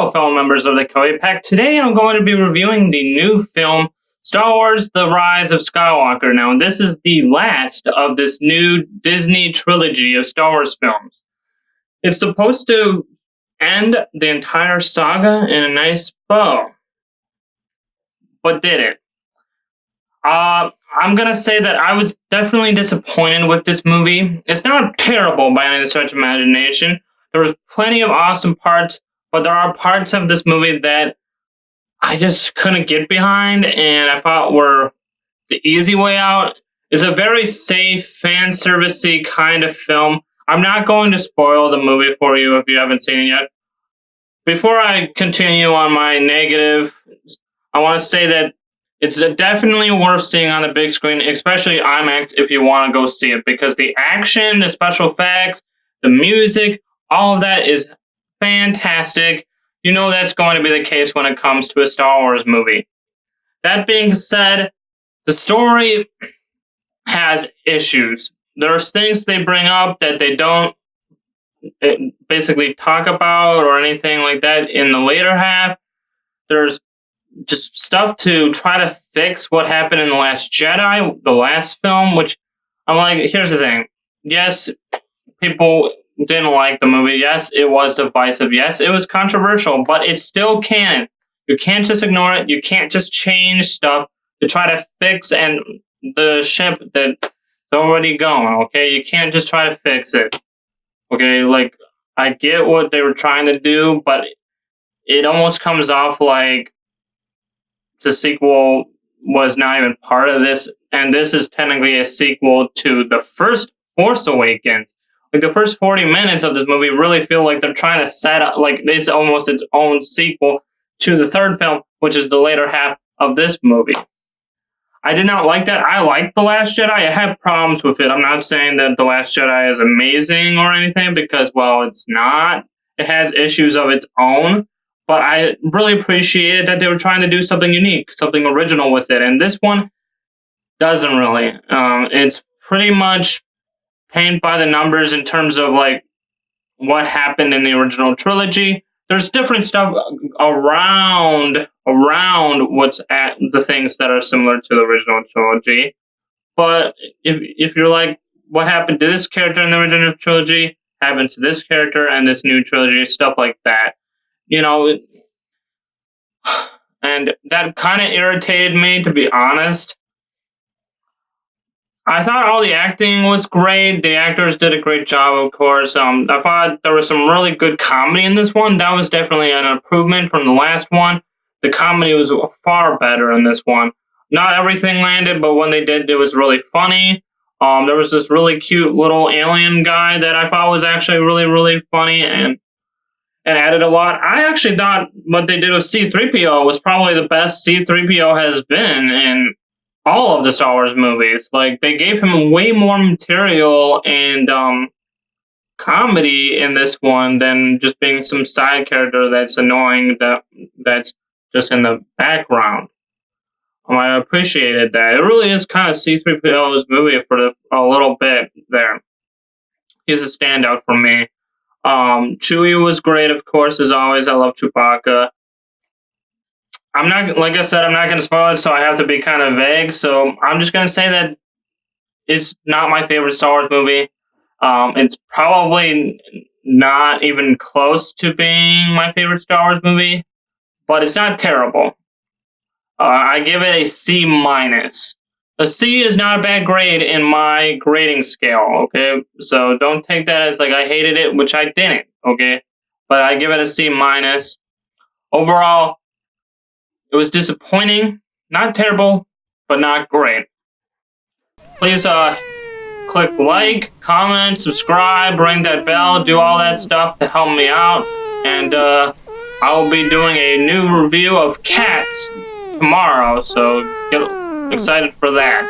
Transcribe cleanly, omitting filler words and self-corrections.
Hello, fellow members of the Koei Pack. Today I'm going to be reviewing the new film, Star Wars The Rise of Skywalker. Now, this is the last of this new Disney trilogy of Star Wars films. It's supposed to end the entire saga in a nice bow. But did it? I'm gonna say that I was definitely disappointed with this movie. It's not terrible by any stretch of imagination. There's plenty of awesome parts, but there are parts of this movie that I just couldn't get behind, and I thought were the easy way out. It's a very safe, fan servicey kind of film. I'm not going to spoil the movie for you if you haven't seen it yet. Before I continue on my negative, I want to say that it's definitely worth seeing on the big screen, especially IMAX if you want to go see it, because the action, the special effects, the music, all of that is fantastic. You know that's going to be the case when it comes to a Star Wars movie. That being said, the story has issues. There's things they bring up that they don't basically talk about or anything like that in the later half. There's just stuff to try to fix what happened in The Last Jedi, the last film, which I'm like, here's the thing. Yes, people didn't like the movie. Yes, it was divisive. Yes, it was controversial, but it's still canon. You can't just ignore it. You can't just change stuff to try to fix and the ship that's already going, okay? You can't just try to fix it, okay? Like, I get what they were trying to do, but it almost comes off like the sequel was not even part of this, and this is technically a sequel to the first Force Awakens. Like, the first 40 minutes of this movie really feel like they're trying to set up, like, it's almost its own sequel to the third film, which is the later half of this movie. I did not like that. I liked The Last Jedi. I had problems with it. I'm not saying that The Last Jedi is amazing or anything, because, well, it's not. It has issues of its own. But I really appreciated that they were trying to do something unique, something original with it. And this one doesn't really. It's pretty much paint by the numbers in terms of, like, what happened in the original trilogy. There's different stuff around what's at the things that are similar to the original trilogy. But if you're like, what happened to this character in the original trilogy happened to this character and this new trilogy, stuff like that. You know, and that kind of irritated me, to be honest. I thought all the acting was great. The actors did a great job, of course. I thought there was some really good comedy in this one. That was definitely an improvement from the last one. The comedy was far better in this one. Not everything landed, but when they did, it was really funny. There was this really cute little alien guy that I thought was actually really, really funny and added a lot. I actually thought what they did with C-3PO was probably the best C-3PO has been in all of the Star Wars movies. Like, they gave him way more material and comedy in this one than just being some side character that's annoying, that's just in the background. I appreciated that. It really is kind of C-3PO's movie for a little bit there. He's a standout for me. Chewie was great, of course, as always. I love Chewbacca. I'm not, like I said, I'm not going to spoil it, so I have to be kind of vague. So I'm just going to say that it's not my favorite Star Wars movie. It's probably not even close to being my favorite Star Wars movie, but it's not terrible. I give it a C minus. A C is not a bad grade in my grading scale, okay? So don't take that as like I hated it, which I didn't, okay? But I give it a C minus. Overall, it was disappointing. Not terrible, but not great. Please click like, comment, subscribe, ring that bell, do all that stuff to help me out. And I will be doing a new review of Cats tomorrow, so get excited for that.